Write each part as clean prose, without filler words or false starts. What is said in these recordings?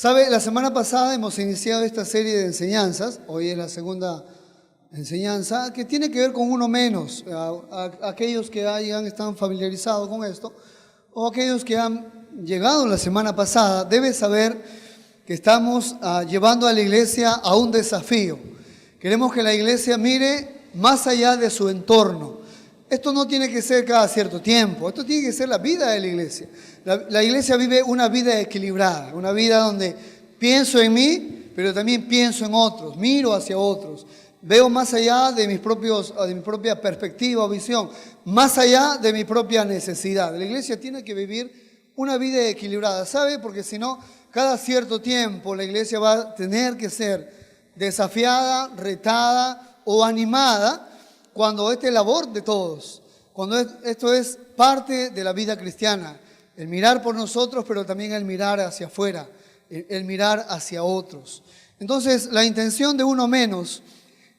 Sabe, la semana pasada hemos iniciado esta serie de enseñanzas, hoy es la segunda enseñanza, que tiene que ver con uno menos, aquellos que están familiarizados con esto, o aquellos que han llegado la semana pasada, deben saber que estamos llevando a la iglesia a un desafío. Queremos que la iglesia mire más allá de su entorno. Esto no tiene que ser cada cierto tiempo, esto tiene que ser la vida de la iglesia. La iglesia vive una vida equilibrada, una vida donde pienso en mí, pero también pienso en otros, miro hacia otros. Veo más allá de mi propia perspectiva o visión, más allá de mi propia necesidad. La iglesia tiene que vivir una vida equilibrada, ¿sabe? Porque si no, cada cierto tiempo la iglesia va a tener que ser desafiada, retada o animada cuando esta es labor de todos, cuando esto es parte de la vida cristiana, el mirar por nosotros, pero también el mirar hacia afuera, el mirar hacia otros. Entonces, la intención de uno menos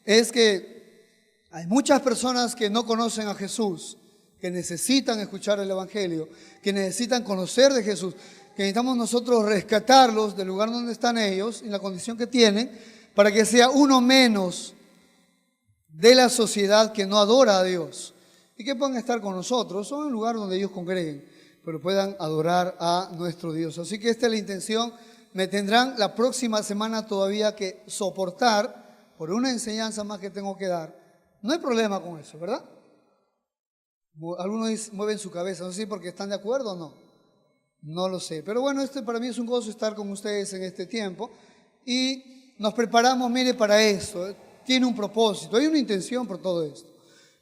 es que hay muchas personas que no conocen a Jesús, que necesitan escuchar el Evangelio, que necesitan conocer de Jesús, que necesitamos nosotros rescatarlos del lugar donde están ellos, en la condición que tienen, para que sea uno menos de la sociedad que no adora a Dios y que puedan estar con nosotros o en el lugar donde ellos congreguen, pero puedan adorar a nuestro Dios. Así que esta es la intención. Me tendrán la próxima semana todavía que soportar por una enseñanza más que tengo que dar. No hay problema con eso, ¿verdad? Algunos mueven su cabeza, no sé si porque están de acuerdo o no. No lo sé. Pero bueno, para mí es un gozo estar con ustedes en este tiempo y nos preparamos, mire, para esto. Tiene un propósito, hay una intención por todo esto.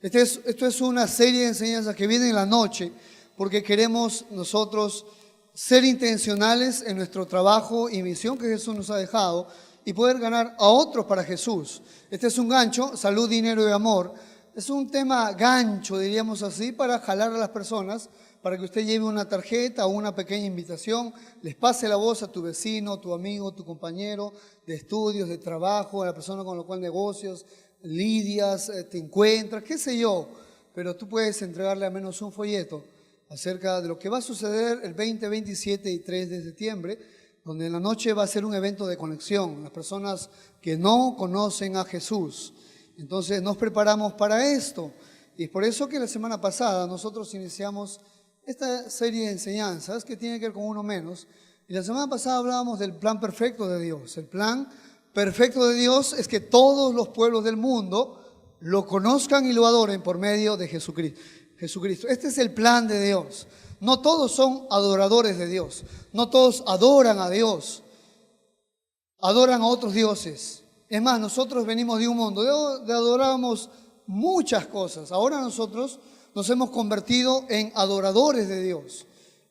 Esto es una serie de enseñanzas que viene en la noche porque queremos nosotros ser intencionales en nuestro trabajo y misión que Jesús nos ha dejado y poder ganar a otros para Jesús. Este es un gancho, salud, dinero y amor. Es un tema gancho, diríamos así, para jalar a las personas, para que usted lleve una tarjeta o una pequeña invitación, les pase la voz a tu vecino, tu amigo, tu compañero de estudios, de trabajo, a la persona con la cual negocios, lidias, te encuentras, qué sé yo. Pero tú puedes entregarle al menos un folleto acerca de lo que va a suceder el 20, 27 y 3 de septiembre, donde en la noche va a ser un evento de conexión, las personas que no conocen a Jesús. Entonces nos preparamos para esto. Y es por eso que la semana pasada nosotros iniciamos esta serie de enseñanzas que tiene que ver con uno menos. Y la semana pasada hablábamos del plan perfecto de Dios. El plan perfecto de Dios es que todos los pueblos del mundo lo conozcan y lo adoren por medio de Jesucristo. Este es el plan de Dios. No todos son adoradores de Dios. No todos adoran a Dios. Adoran a otros dioses. Es más, nosotros venimos de un mundo de adorábamos muchas cosas. Ahora nosotros nos hemos convertido en adoradores de Dios.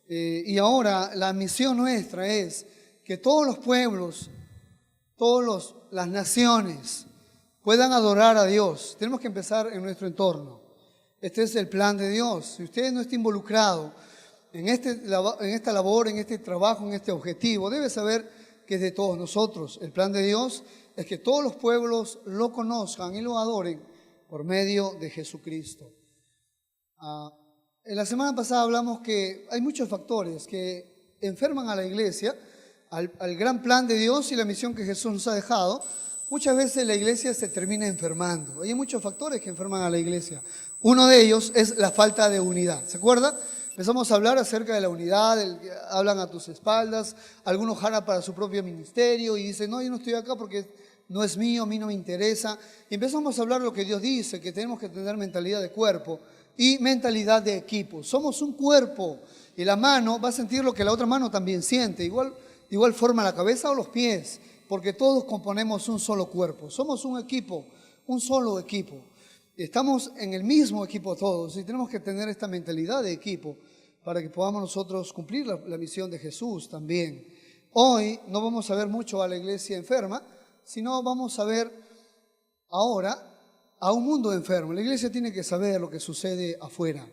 Y ahora la misión nuestra es que todos los pueblos, las naciones puedan adorar a Dios. Tenemos que empezar en nuestro entorno. Este es el plan de Dios. Si usted no está involucrado en esta labor, en este trabajo, en este objetivo, debe saber que es de todos nosotros. El plan de Dios es que todos los pueblos lo conozcan y lo adoren por medio de Jesucristo. En la semana pasada hablamos que hay muchos factores que enferman a la iglesia, al gran plan de Dios y la misión que Jesús nos ha dejado. Muchas veces la iglesia se termina enfermando. Hay muchos factores que enferman a la iglesia. Uno de ellos es la falta de unidad. ¿Se acuerda? Empezamos a hablar acerca de la unidad, hablan a tus espaldas, algunos jalan para su propio ministerio y dicen, no, yo no estoy acá porque no es mío, a mí no me interesa. Y empezamos a hablar de lo que Dios dice, que tenemos que tener mentalidad de cuerpo y mentalidad de equipo. Somos un cuerpo y la mano va a sentir lo que la otra mano también siente. Igual forma la cabeza o los pies, porque todos componemos un solo cuerpo. Somos un equipo, un solo equipo. Estamos en el mismo equipo todos y tenemos que tener esta mentalidad de equipo para que podamos nosotros cumplir la misión de Jesús también. Hoy no vamos a ver mucho a la iglesia enferma, sino vamos a ver ahora a un mundo enfermo. La iglesia tiene que saber lo que sucede afuera.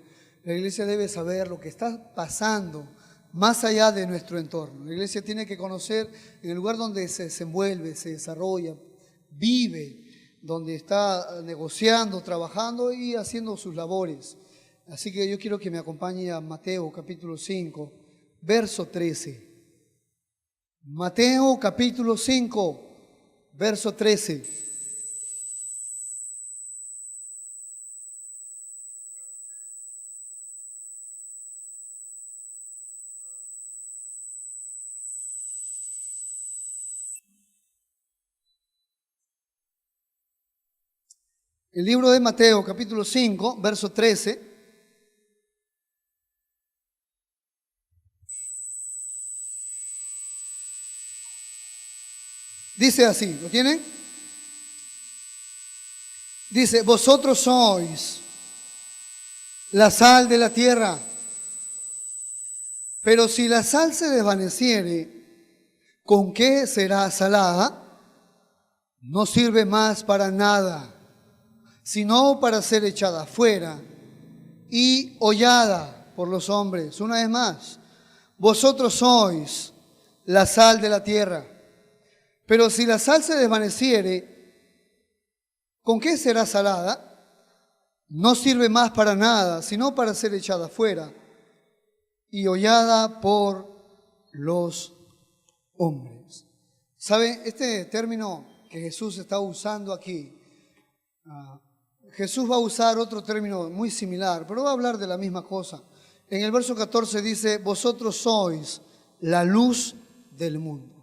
La iglesia debe saber lo que está pasando más allá de nuestro entorno. La iglesia tiene que conocer en el lugar donde se desenvuelve, se desarrolla, vive, donde está negociando, trabajando y haciendo sus labores. Así que yo quiero que me acompañe a Mateo capítulo 5, verso 13. Mateo capítulo 5, verso 13. El libro de Mateo capítulo 5, verso 13. Dice así, ¿lo tienen? Dice, vosotros sois la sal de la tierra, pero si la sal se desvaneciere, ¿con qué será salada? No sirve más para nada, sino para ser echada fuera y hollada por los hombres. Una vez más, vosotros sois la sal de la tierra, pero si la sal se desvaneciere, ¿con qué será salada? No sirve más para nada, sino para ser echada fuera y hollada por los hombres. ¿Sabe? Este término que Jesús está usando aquí, Jesús va a usar otro término muy similar, pero va a hablar de la misma cosa. En el verso 14 dice, vosotros sois la luz del mundo.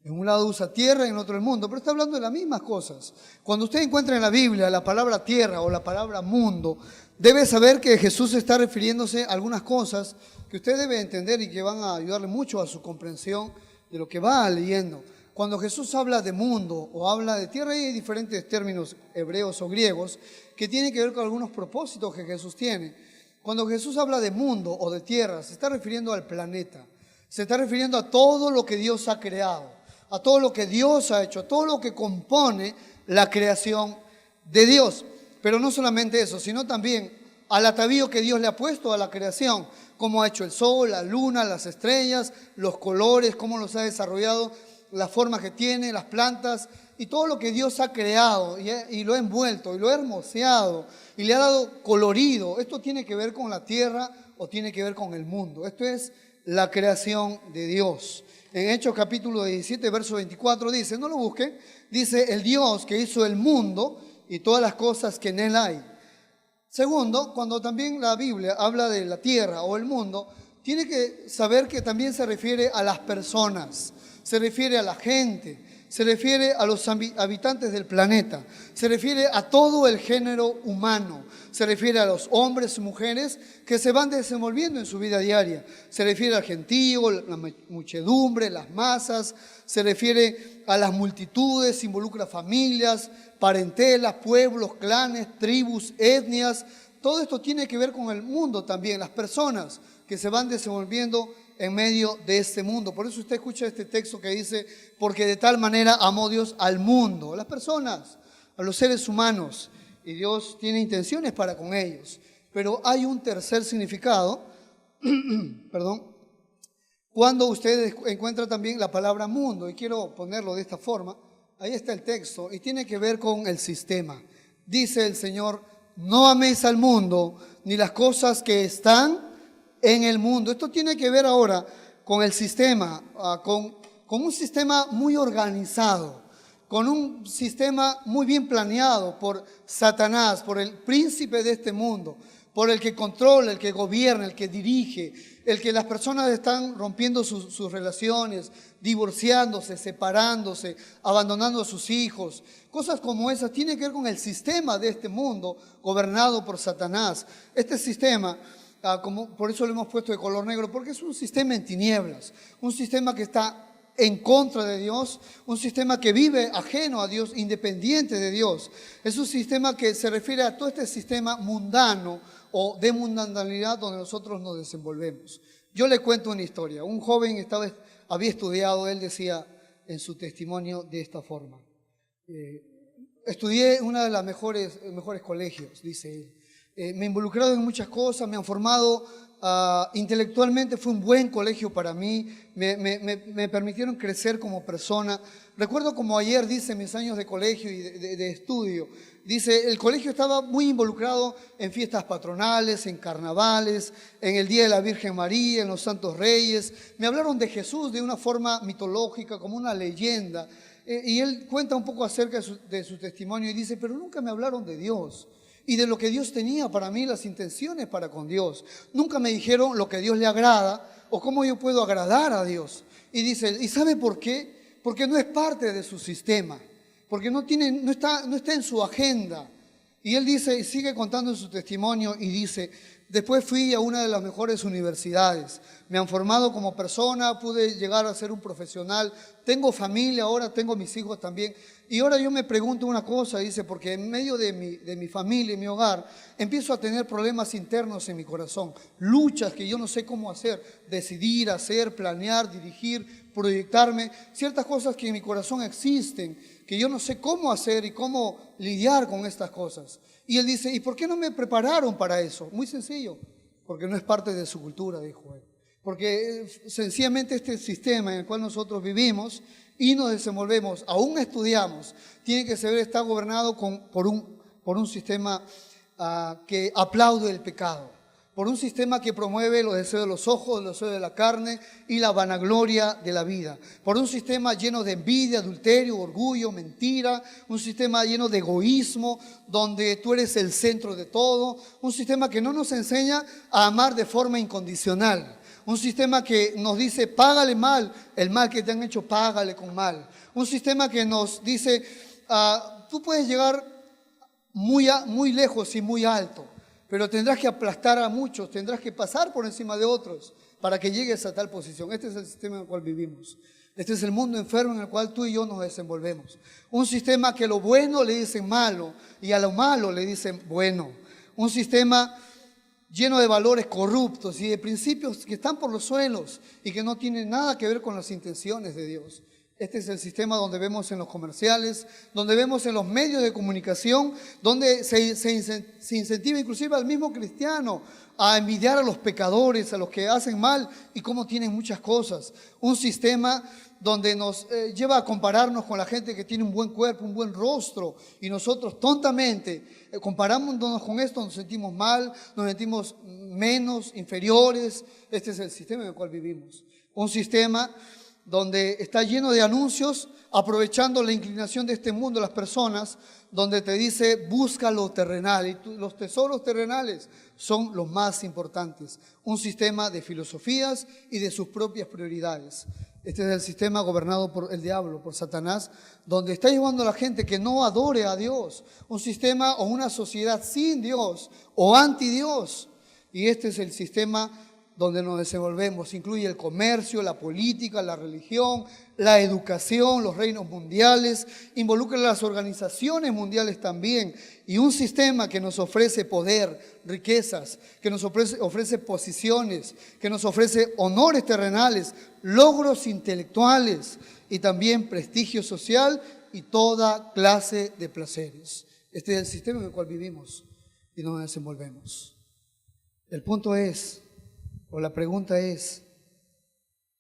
En un lado usa tierra y en otro el mundo, pero está hablando de las mismas cosas. Cuando usted encuentra en la Biblia la palabra tierra o la palabra mundo, debe saber que Jesús está refiriéndose a algunas cosas que usted debe entender y que van a ayudarle mucho a su comprensión de lo que va leyendo. Cuando Jesús habla de mundo o habla de tierra, hay diferentes términos hebreos o griegos que tienen que ver con algunos propósitos que Jesús tiene. Cuando Jesús habla de mundo o de tierra, se está refiriendo al planeta, se está refiriendo a todo lo que Dios ha creado, a todo lo que Dios ha hecho, a todo lo que compone la creación de Dios. Pero no solamente eso, sino también al atavío que Dios le ha puesto a la creación, cómo ha hecho el sol, la luna, las estrellas, los colores, cómo los ha desarrollado, la forma que tiene, las plantas y todo lo que Dios ha creado y lo ha envuelto y lo ha hermoseado y le ha dado colorido. Esto tiene que ver con la tierra o tiene que ver con el mundo. Esto es la creación de Dios. En Hechos capítulo 17, verso 24 dice, no lo busquen, dice el Dios que hizo el mundo y todas las cosas que en él hay. Segundo, cuando también la Biblia habla de la tierra o el mundo, tiene que saber que también se refiere a las personas, se refiere a la gente, se refiere a los habitantes del planeta, se refiere a todo el género humano, se refiere a los hombres y mujeres que se van desenvolviendo en su vida diaria, se refiere al gentío, la muchedumbre, las masas, se refiere a las multitudes, involucra familias, parentelas, pueblos, clanes, tribus, etnias. Todo esto tiene que ver con el mundo también, las personas que se van desenvolviendo en medio de este mundo. Por eso usted escucha este texto que dice, porque de tal manera amó Dios al mundo, a las personas, a los seres humanos, y Dios tiene intenciones para con ellos. Pero hay un tercer significado, perdón, cuando usted encuentra también la palabra mundo, y quiero ponerlo de esta forma, ahí está el texto, y tiene que ver con el sistema. Dice el Señor, no améis al mundo, ni las cosas que están en el mundo. Esto tiene que ver ahora con el sistema, con un sistema muy organizado, con un sistema muy bien planeado por Satanás, por el príncipe de este mundo, por el que controla, el que gobierna, el que dirige, el que las personas están rompiendo sus relaciones, divorciándose, separándose, abandonando a sus hijos. Cosas como esas tienen que ver con el sistema de este mundo gobernado por Satanás. Este sistema, por eso lo hemos puesto de color negro, porque es un sistema en tinieblas, un sistema que está en contra de Dios, un sistema que vive ajeno a Dios, independiente de Dios. Es un sistema que se refiere a todo este sistema mundano o de mundanalidad donde nosotros nos desenvolvemos. Yo le cuento una historia. Un joven había estudiado, él decía en su testimonio de esta forma. Estudié en uno de los mejores colegios, dice él. me he involucrado en muchas cosas, me han formado intelectualmente, fue un buen colegio para mí, me permitieron crecer como persona. Recuerdo como ayer, dice, mis años de colegio y de estudio, dice, el colegio estaba muy involucrado en fiestas patronales, en carnavales, en el Día de la Virgen María, en los Santos Reyes. Me hablaron de Jesús de una forma mitológica, como una leyenda. Y él cuenta un poco acerca de su testimonio y dice, pero nunca me hablaron de Dios y de lo que Dios tenía para mí, las intenciones para con Dios. Nunca me dijeron lo que a Dios le agrada o cómo yo puedo agradar a Dios. Y dice, ¿y sabe por qué? Porque no es parte de su sistema, porque no está en su agenda. Y él dice, y sigue contando su testimonio y dice, después fui a una de las mejores universidades, me han formado como persona, pude llegar a ser un profesional, tengo familia ahora, tengo mis hijos también. Y ahora yo me pregunto una cosa, dice, porque en medio de mi familia y mi hogar, empiezo a tener problemas internos en mi corazón, luchas que yo no sé cómo hacer, decidir, hacer, planear, dirigir, proyectarme, ciertas cosas que en mi corazón existen, que yo no sé cómo hacer y cómo lidiar con estas cosas. Y él dice, ¿y por qué no me prepararon para eso? Muy sencillo, porque no es parte de su cultura, dijo él. Porque sencillamente este sistema en el cual nosotros vivimos y nos desenvolvemos, aún estudiamos, tiene que estar gobernado por un sistema que aplaude el pecado, por un sistema que promueve los deseos de los ojos, los deseos de la carne y la vanagloria de la vida, por un sistema lleno de envidia, adulterio, orgullo, mentira, un sistema lleno de egoísmo, donde tú eres el centro de todo, un sistema que no nos enseña a amar de forma incondicional. Un sistema que nos dice, págale mal, el mal que te han hecho, págale con mal. Un sistema que nos dice, tú puedes llegar muy lejos y muy alto, pero tendrás que aplastar a muchos, tendrás que pasar por encima de otros para que llegues a tal posición. Este es el sistema en el cual vivimos. Este es el mundo enfermo en el cual tú y yo nos desenvolvemos. Un sistema que a lo bueno le dicen malo y a lo malo le dicen bueno. Un sistema lleno de valores corruptos y de principios que están por los suelos y que no tienen nada que ver con las intenciones de Dios. Este es el sistema donde vemos en los comerciales, donde vemos en los medios de comunicación, donde se incentiva inclusive al mismo cristiano a envidiar a los pecadores, a los que hacen mal y cómo tienen muchas cosas. Un sistema donde nos lleva a compararnos con la gente que tiene un buen cuerpo, un buen rostro, y nosotros tontamente, comparándonos con esto, nos sentimos mal, nos sentimos menos, inferiores. Este es el sistema en el cual vivimos. Un sistema donde está lleno de anuncios, aprovechando la inclinación de este mundo, las personas, donde te dice, busca lo terrenal, y los tesoros terrenales son los más importantes. Un sistema de filosofías y de sus propias prioridades. Este es el sistema gobernado por el diablo, por Satanás, donde está llevando a la gente que no adore a Dios. Un sistema o una sociedad sin Dios o anti Dios. Y este es el sistema donde nos desenvolvemos. Incluye el comercio, la política, la religión, la educación, los reinos mundiales, involucra las organizaciones mundiales también, y un sistema que nos ofrece poder, riquezas, que nos ofrece posiciones, que nos ofrece honores terrenales, logros intelectuales y también prestigio social y toda clase de placeres. Este es el sistema en el cual vivimos y nos desenvolvemos. El punto es, o la pregunta es,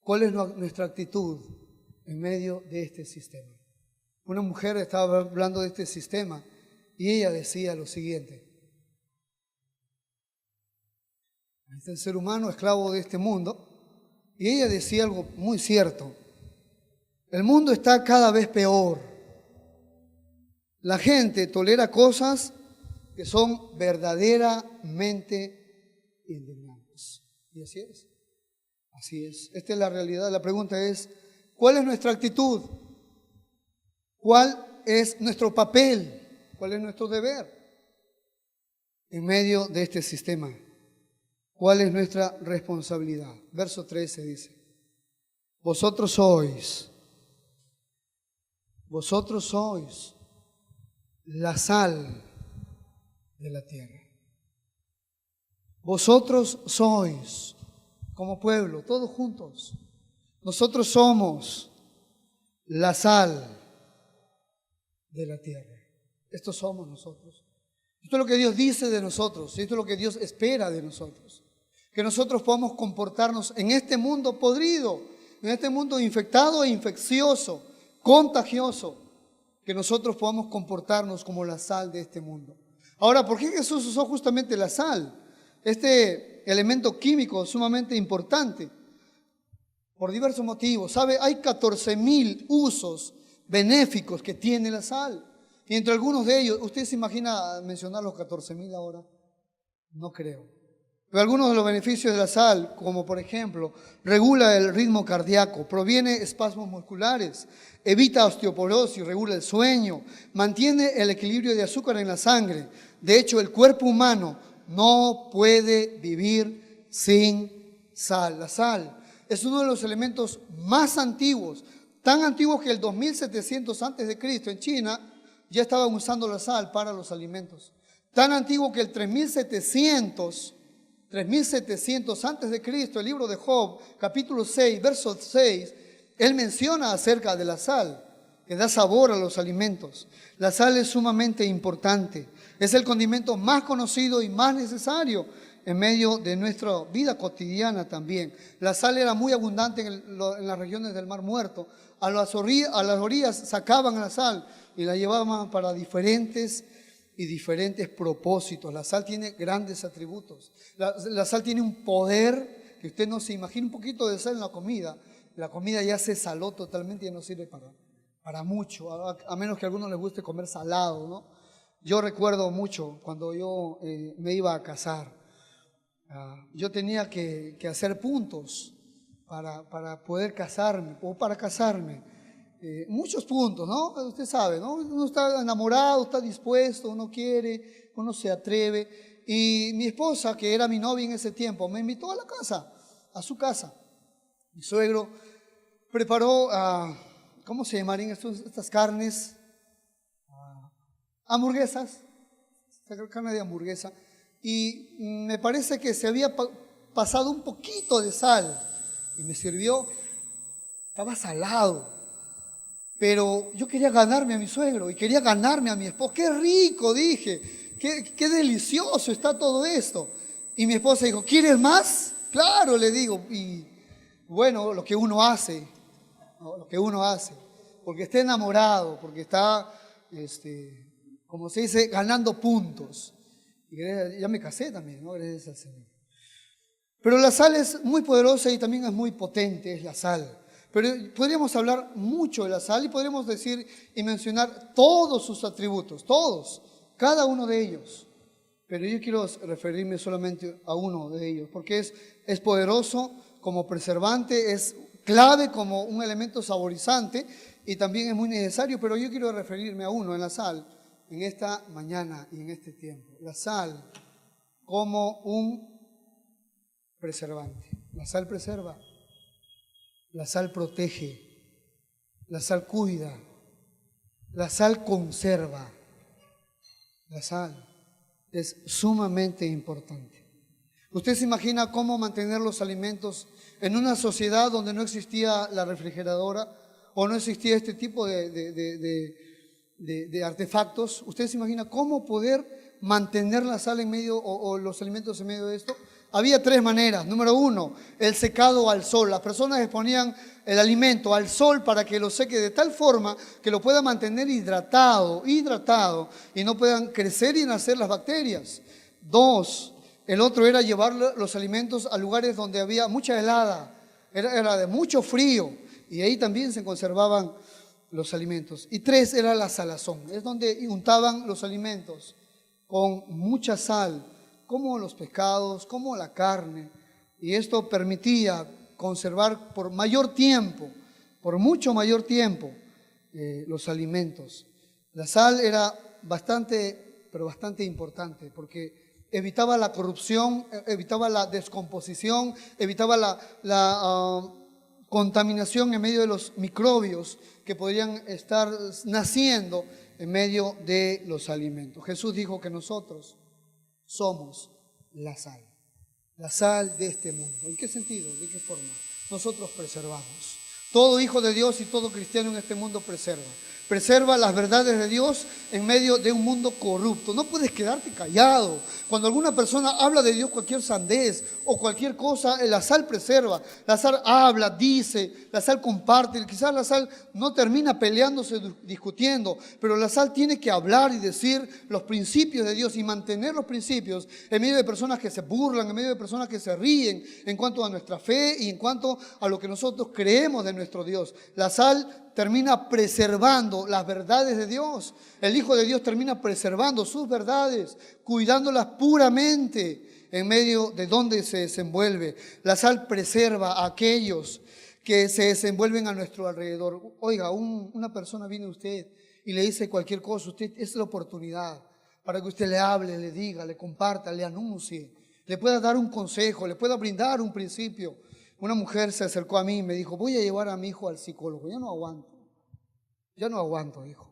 ¿cuál es nuestra actitud en medio de este sistema? Una mujer estaba hablando de este sistema y ella decía lo siguiente: este ser humano esclavo de este mundo, y ella decía algo muy cierto: el mundo está cada vez peor. La gente tolera cosas que son verdaderamente indignantes. Y así es. Así es. Esta es la realidad. La pregunta es, ¿cuál es nuestra actitud? ¿Cuál es nuestro papel? ¿Cuál es nuestro deber en medio de este sistema? ¿Cuál es nuestra responsabilidad? Verso 13 dice, vosotros sois la sal de la tierra. Vosotros sois, como pueblo, todos juntos, nosotros somos la sal de la tierra. Estos somos nosotros. Esto es lo que Dios dice de nosotros, y esto es lo que Dios espera de nosotros. Que nosotros podamos comportarnos en este mundo podrido, en este mundo infectado e infeccioso, contagioso, que nosotros podamos comportarnos como la sal de este mundo. Ahora, ¿por qué Jesús usó justamente la sal? Este elemento químico sumamente importante, por diversos motivos. ¿Sabe? Hay 14,000 usos benéficos que tiene la sal. Y entre algunos de ellos, ¿usted se imagina mencionar los 14,000 ahora? No creo. Pero algunos de los beneficios de la sal, como por ejemplo, regula el ritmo cardíaco, previene espasmos musculares, evita osteoporosis, regula el sueño, mantiene el equilibrio de azúcar en la sangre. De hecho, el cuerpo humano no puede vivir sin sal. La sal es uno de los elementos más antiguos, tan antiguos que el 2700 antes de Cristo en China ya estaban usando la sal para los alimentos. Tan antiguo que el 3700 antes de Cristo, el libro de Job, capítulo 6, verso 6, él menciona acerca de la sal, que da sabor a los alimentos. La sal es sumamente importante. Es el condimento más conocido y más necesario en medio de nuestra vida cotidiana también. La sal era muy abundante en las regiones del Mar Muerto. A las orillas sacaban la sal y la llevaban para diferentes propósitos. La sal tiene grandes atributos. La sal tiene un poder que usted no se imagina. Un poquito de sal en la comida ya se saló totalmente y ya no sirve para mucho, a menos que a algunos les guste comer salado, ¿no? Yo recuerdo mucho cuando yo me iba a casar. Yo tenía que hacer puntos para poder casarme o para casarme. Muchos puntos, ¿no? Usted sabe, ¿no? Uno está enamorado, está dispuesto, uno quiere, uno se atreve. Y mi esposa, que era mi novia en ese tiempo, me invitó a la casa, a su casa. Mi suegro preparó, ¿cómo se llamarían estas carnes? Hamburguesas, carne de hamburguesa. Y me parece que se había pasado un poquito de sal y me sirvió, estaba salado. Pero yo quería ganarme a mi suegro y quería ganarme a mi esposo. ¡Qué rico!, dije. ¡Qué delicioso está todo esto! Y mi esposa dijo, ¿quieres más? Claro, le digo. Y bueno, lo que uno hace, ¿no? Lo que uno hace. Porque está enamorado, porque está, como se dice, ganando puntos. Y ya me casé también, ¿no? Gracias al Señor. Pero la sal es muy poderosa y también es muy potente, es la sal. Pero podríamos hablar mucho de la sal y podríamos decir y mencionar todos sus atributos, todos, cada uno de ellos. Pero yo quiero referirme solamente a uno de ellos, porque es poderoso como preservante, es clave como un elemento saborizante y también es muy necesario, pero yo quiero referirme a uno, en la sal, en esta mañana y en este tiempo. La sal como un preservante. La sal preserva. La sal protege, la sal cuida, la sal conserva. La sal es sumamente importante. ¿Usted se imagina cómo mantener los alimentos en una sociedad donde no existía la refrigeradora o no existía este tipo de artefactos? ¿Usted se imagina cómo poder mantener la sal en medio o los alimentos en medio de esto? Había 3 maneras. Número 1, el secado al sol. Las personas exponían el alimento al sol para que lo seque de tal forma que lo pueda mantener hidratado y no puedan crecer y nacer las bacterias. 2, el otro era llevar los alimentos a lugares donde había mucha helada, era de mucho frío y ahí también se conservaban los alimentos. Y 3 era la salazón, es donde untaban los alimentos con mucha sal, como los pescados, como la carne, y esto permitía conservar por mayor tiempo, por mucho mayor tiempo, los alimentos. La sal era bastante importante, porque evitaba la corrupción, evitaba la descomposición, evitaba la contaminación en medio de los microbios que podrían estar naciendo en medio de los alimentos. Jesús dijo que nosotros somos la sal de este mundo. ¿En qué sentido? ¿De qué forma? Nosotros preservamos. Todo hijo de Dios y todo cristiano en este mundo preserva. preserva las verdades de Dios en medio de un mundo corrupto. No puedes quedarte callado. Cuando alguna persona habla de Dios cualquier sandez o cualquier cosa, la sal preserva. La sal habla, dice, la sal comparte. Quizás la sal no termina peleándose, discutiendo, pero la sal tiene que hablar y decir los principios de Dios y mantener los principios en medio de personas que se burlan, en medio de personas que se ríen en cuanto a nuestra fe y en cuanto a lo que nosotros creemos de nuestro Dios. La sal termina preservando las verdades de Dios. El Hijo de Dios termina preservando sus verdades, cuidándolas puramente en medio de donde se desenvuelve. La sal preserva a aquellos que se desenvuelven a nuestro alrededor. Oiga, una persona viene a usted y le dice cualquier cosa, usted es la oportunidad para que usted le hable, le diga, le comparta, le anuncie, le pueda dar un consejo, le pueda brindar un principio. Una mujer se acercó a mí y me dijo, voy a llevar a mi hijo al psicólogo. Ya no aguanto, hijo.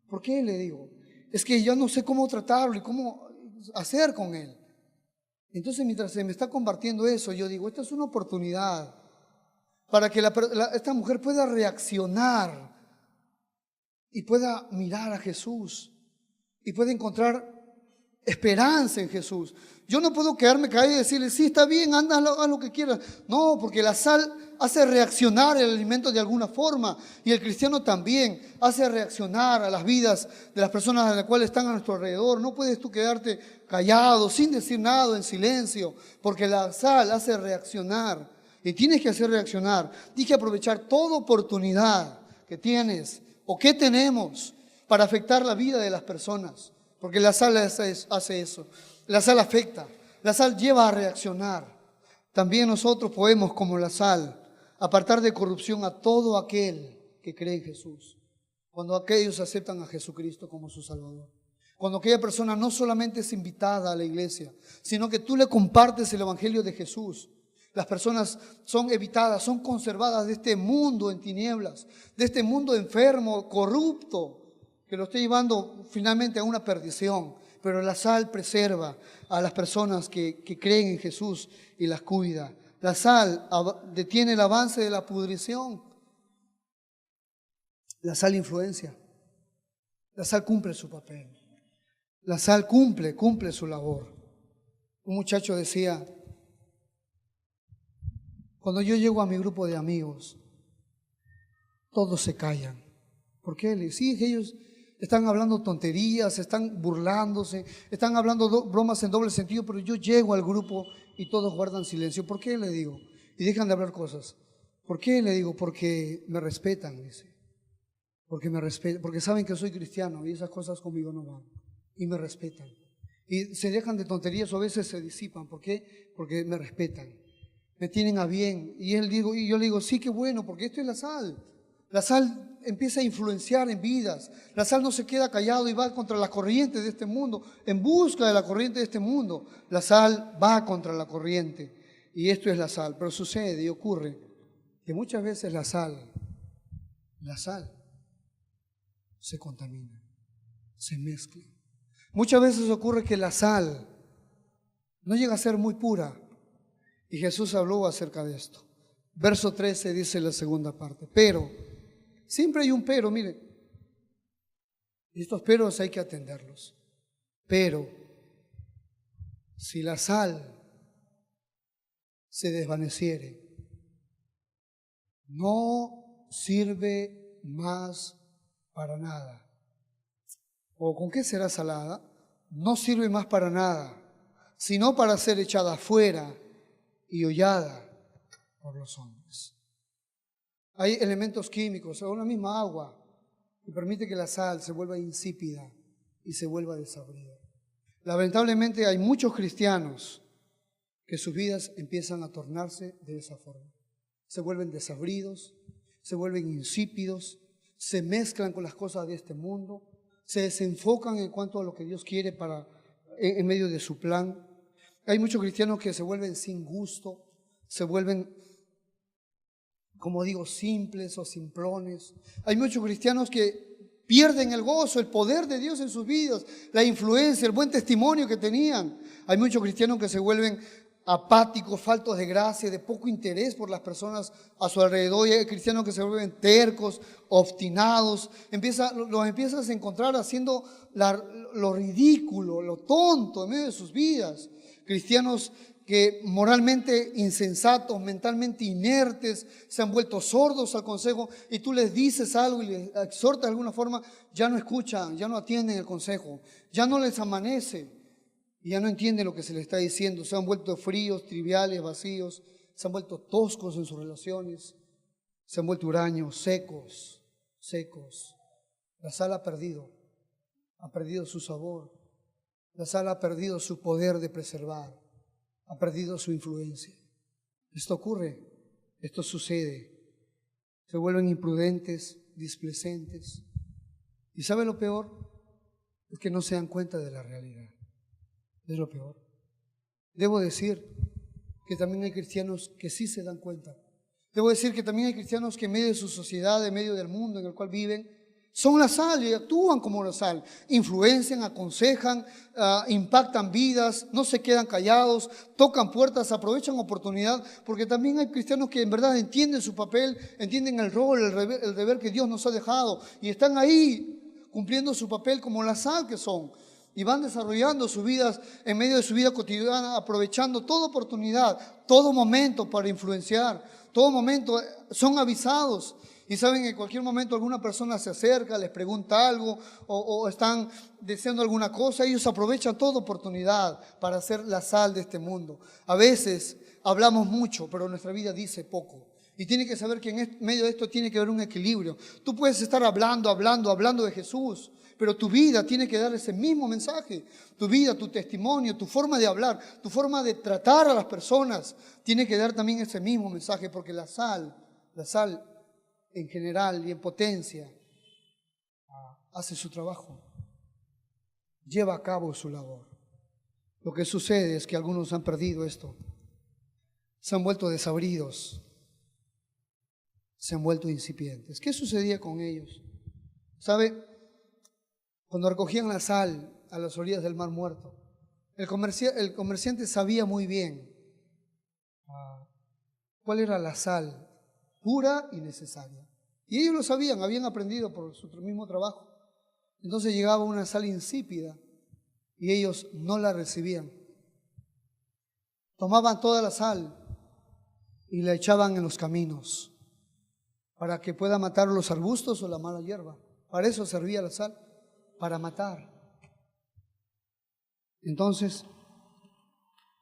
¿Por qué? Le digo, es que yo no sé cómo tratarlo y cómo hacer con él. Entonces, mientras se me está compartiendo eso, yo digo, esta es una oportunidad para que esta mujer pueda reaccionar y pueda mirar a Jesús y pueda encontrar esperanza en Jesús. Yo no puedo quedarme callado y decirle, sí, está bien, anda, haz lo que quieras. No, porque la sal hace reaccionar el alimento de alguna forma y el cristiano también hace reaccionar a las vidas de las personas a las cuales están a nuestro alrededor. No puedes tú quedarte callado, sin decir nada, en silencio, porque la sal hace reaccionar y tienes que hacer reaccionar. Tienes que aprovechar toda oportunidad que tienes o que tenemos para afectar la vida de las personas, porque la sal hace eso. La sal afecta, la sal lleva a reaccionar. También nosotros podemos, como la sal, apartar de corrupción a todo aquel que cree en Jesús. Cuando aquellos aceptan a Jesucristo como su Salvador. Cuando aquella persona no solamente es invitada a la iglesia, sino que tú le compartes el Evangelio de Jesús. Las personas son evitadas, son conservadas de este mundo en tinieblas, de este mundo enfermo, corrupto, que lo está llevando finalmente a una perdición. Pero la sal preserva a las personas que creen en Jesús y las cuida. La sal detiene el avance de la pudrición. La sal influencia. La sal cumple su papel. La sal cumple su labor. Un muchacho decía, cuando yo llego a mi grupo de amigos, todos se callan. ¿Por qué? Le sí, ellos están hablando tonterías, están burlándose, están hablando bromas en doble sentido, pero yo llego al grupo y todos guardan silencio. ¿Por qué? Le digo. Y dejan de hablar cosas. ¿Por qué? Le digo, porque me respetan, dice. Porque me respetan, porque saben que soy cristiano y esas cosas conmigo no van. Y me respetan. Y se dejan de tonterías o a veces se disipan. ¿Por qué? Porque me respetan. Me tienen a bien. Y yo le digo, sí, qué bueno, porque esto es la sal. La sal empieza a influenciar en vidas. La sal no se queda callado y va contra la corriente de este mundo, en busca de la corriente de este mundo. La sal va contra la corriente y esto es la sal. Pero sucede y ocurre que muchas veces la sal se contamina, se mezcla. Muchas veces ocurre que la sal no llega a ser muy pura y Jesús habló acerca de esto. Verso 13 dice la segunda parte, pero siempre hay un pero, miren. Y estos peros hay que atenderlos. Pero si la sal se desvaneciere, no sirve más para nada. ¿O con qué será salada? No sirve más para nada, sino para ser echada afuera y hollada por los hombres. Hay elementos químicos, o la misma agua, que permite que la sal se vuelva insípida y se vuelva desabrida. Lamentablemente hay muchos cristianos que sus vidas empiezan a tornarse de esa forma. Se vuelven desabridos, se vuelven insípidos, se mezclan con las cosas de este mundo, se desenfocan en cuanto a lo que Dios quiere en medio de su plan. Hay muchos cristianos que se vuelven sin gusto, se vuelven, como digo, simples o simplones. Hay muchos cristianos que pierden el gozo, el poder de Dios en sus vidas, la influencia, el buen testimonio que tenían. Hay muchos cristianos que se vuelven apáticos, faltos de gracia, de poco interés por las personas a su alrededor. Y hay cristianos que se vuelven tercos, obstinados. Los empiezas a encontrar haciendo lo ridículo, lo tonto en medio de sus vidas. Cristianos que moralmente insensatos, mentalmente inertes, se han vuelto sordos al consejo, y tú les dices algo y les exhortas de alguna forma, ya no escuchan, ya no atienden el consejo, ya no les amanece y ya no entienden lo que se les está diciendo. Se han vuelto fríos, triviales, vacíos, se han vuelto toscos en sus relaciones, se han vuelto huraños, secos. La sal ha perdido su sabor, la sal ha perdido su poder de preservar, ha perdido su influencia. Esto ocurre, esto sucede. Se vuelven imprudentes, displecentes. ¿Y sabe lo peor? Es que no se dan cuenta de la realidad. Es lo peor. Debo decir que también hay cristianos que sí se dan cuenta. Debo decir que también hay cristianos que en medio de su sociedad, en medio del mundo en el cual viven, son la sal y actúan como la sal. Influencian, aconsejan, impactan vidas, no se quedan callados, tocan puertas, aprovechan oportunidad, porque también hay cristianos que en verdad entienden su papel, entienden el rol, el deber que Dios nos ha dejado y están ahí cumpliendo su papel como la sal que son. Y van desarrollando sus vidas en medio de su vida cotidiana, aprovechando toda oportunidad, todo momento para influenciar, todo momento son avisados. Y saben que en cualquier momento alguna persona se acerca, les pregunta algo o están deseando alguna cosa. Ellos aprovechan toda oportunidad para hacer la sal de este mundo. A veces hablamos mucho, pero nuestra vida dice poco. Y tiene que saber que en medio de esto tiene que haber un equilibrio. Tú puedes estar hablando de Jesús, pero tu vida tiene que dar ese mismo mensaje. Tu vida, tu testimonio, tu forma de hablar, tu forma de tratar a las personas, tiene que dar también ese mismo mensaje, porque la sal en general y en potencia hace su trabajo, lleva a cabo su labor. Lo que sucede es que algunos han perdido esto, se han vuelto desabridos, se han vuelto incipientes. ¿Qué sucedía con ellos? ¿Sabe? Cuando recogían la sal a las orillas del Mar Muerto, el comerciante sabía muy bien cuál era la sal pura y necesaria. Y ellos lo sabían, habían aprendido por su mismo trabajo. Entonces llegaba una sal insípida y ellos no la recibían. Tomaban toda la sal y la echaban en los caminos para que pueda matar los arbustos o la mala hierba. Para eso servía la sal, para matar. Entonces,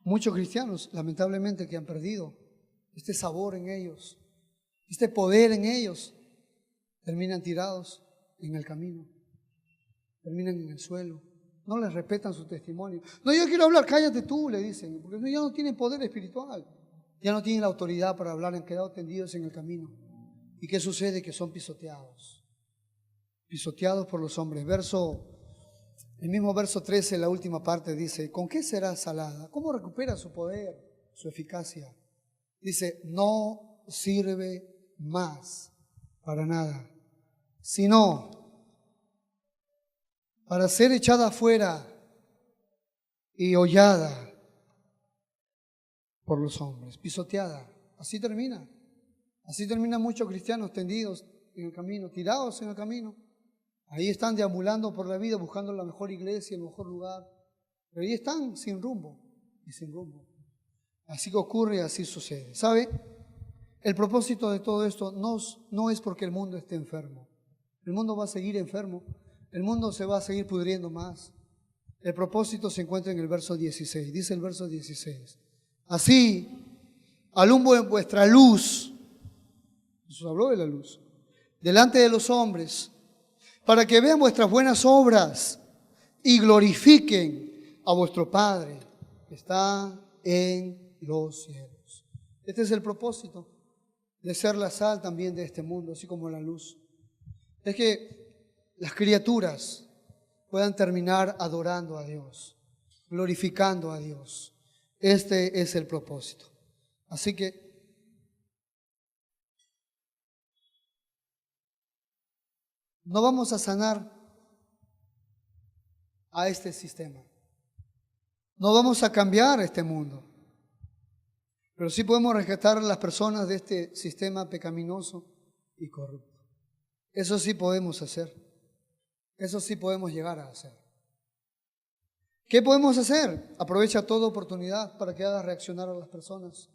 muchos cristianos, lamentablemente, que han perdido este sabor en ellos, este poder en ellos, terminan tirados en el camino, terminan en el suelo, no les respetan su testimonio. No, yo quiero hablar, cállate tú, le dicen, porque ya no tienen poder espiritual, ya no tienen la autoridad para hablar, han quedado tendidos en el camino. ¿Y qué sucede? Que son pisoteados por los hombres. El mismo verso 13, la última parte, dice: ¿con qué será salada? ¿Cómo recupera su poder, su eficacia? Dice: no sirve más para nada, sino para ser echada afuera y hollada por los hombres, pisoteada. Así terminan muchos cristianos tendidos en el camino, tirados en el camino. Ahí están deambulando por la vida buscando la mejor iglesia, el mejor lugar, pero ahí están sin rumbo y sin rumbo. Así que ocurre, así sucede. ¿Sabe? El propósito de todo esto no es porque el mundo esté enfermo. El mundo va a seguir enfermo, el mundo se va a seguir pudriendo más. El propósito se encuentra en el verso 16. Dice el verso 16: así alumbren vuestra luz. Jesús habló de la luz delante de los hombres, para que vean vuestras buenas obras y glorifiquen a vuestro Padre que está en los cielos. Este es el propósito de ser la sal también de este mundo, así como la luz. Es que las criaturas puedan terminar adorando a Dios, glorificando a Dios. Este es el propósito. Así que no vamos a sanar a este sistema. No vamos a cambiar este mundo. pero sí podemos rescatar a las personas de este sistema pecaminoso y corrupto. Eso sí podemos hacer. Eso sí podemos llegar a hacer. ¿Qué podemos hacer? Aprovecha toda oportunidad para que hagas reaccionar a las personas.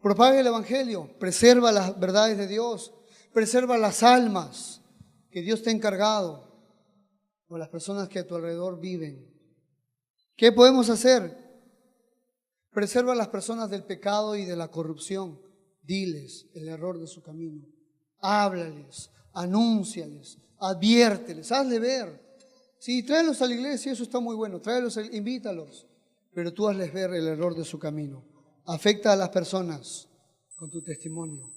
Propaga el Evangelio, preserva las verdades de Dios, preserva las almas que Dios te ha encargado o las personas que a tu alrededor viven. ¿Qué podemos hacer? Preserva a las personas del pecado y de la corrupción. Diles el error de su camino. Háblales, anúnciales, adviérteles, hazle ver. Sí, tráelos a la iglesia, eso está muy bueno. Tráelos, invítalos. Pero tú hazles ver el error de su camino. Afecta a las personas con tu testimonio.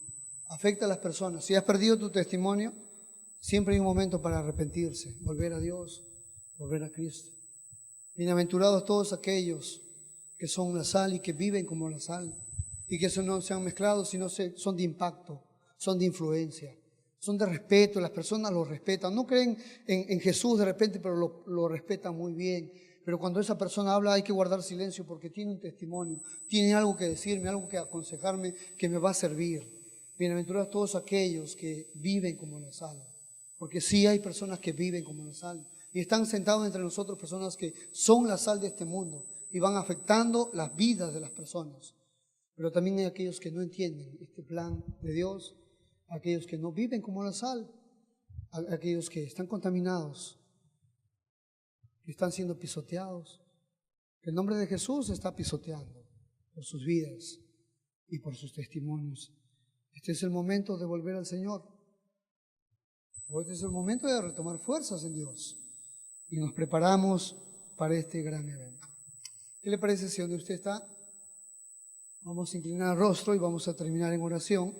Afecta a las personas. Si has perdido tu testimonio, siempre hay un momento para arrepentirse, volver a Dios, volver a Cristo. Bienaventurados todos aquellos que son la sal y que viven como la sal y que no se han mezclado, sino son de impacto, son de influencia, son de respeto, las personas los respetan. No creen en Jesús de repente, pero lo respetan muy bien. Pero cuando esa persona habla hay que guardar silencio porque tiene un testimonio, tiene algo que decirme, algo que aconsejarme que me va a servir. Bienaventurados todos aquellos que viven como la sal, porque sí hay personas que viven como la sal y están sentados entre nosotros personas que son la sal de este mundo y van afectando las vidas de las personas. Pero también hay aquellos que no entienden este plan de Dios, aquellos que no viven como la sal, aquellos que están contaminados, que están siendo pisoteados. El nombre de Jesús se está pisoteando por sus vidas y por sus testimonios. Este es el momento de volver al Señor. Este es el momento de retomar fuerzas en Dios y nos preparamos para este gran evento. ¿Qué le parece si donde usted está? Vamos a inclinar el rostro y vamos a terminar en oración.